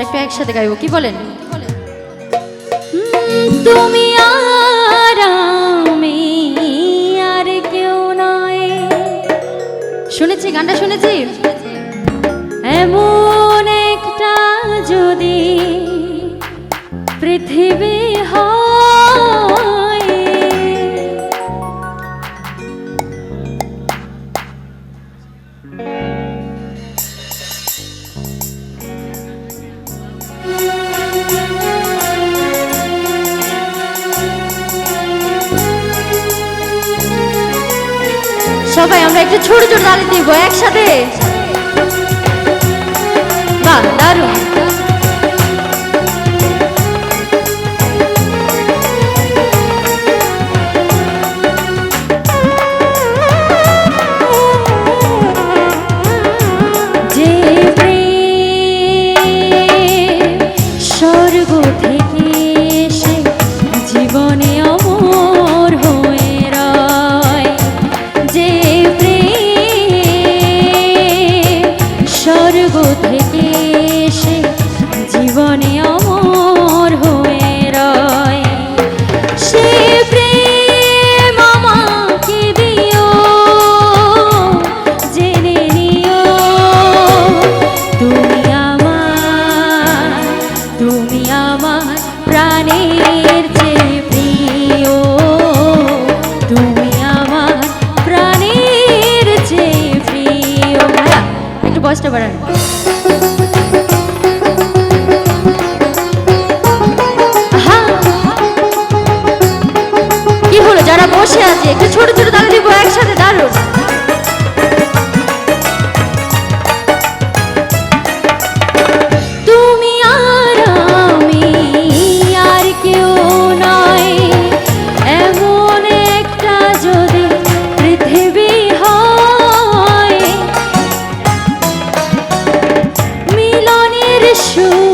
আমরা একটু একসাথে গাইবো, কি বলেন? তুমি আর আমি আর কেউ নয়। শুনেছি গানটা, শুনেছি। এমন একটা যদি পৃথিবী হয়, সবাই আমরা একটু ছোট ছোট তালি দিব একসাথে। বাহ, দারুণ। যে প্রেম স্বর্গ থেকে এসে জীবনে অমর হয়ে রয়, যে প্রেম স্বর্গ থেকে এসে জীবনে অমর হয়ে রয়, সে প্রেম আমাকে দিও, জেনে নিও তুমি আমার প্রাণের চেয়ে প্রিয়, তুমি আমার প্রাণের চেয়ে প্রিয়। ভাইয়া একটু বয়সটা বাড়ান। কি হলো, যারা বসে আছে একটু ছোট ছোট তালি দিব একসাথে, দারুণ। তুমি আর আমি আর কেউ নয়, এমন একটা যদি পৃথিবী হয়, মিলনের সুর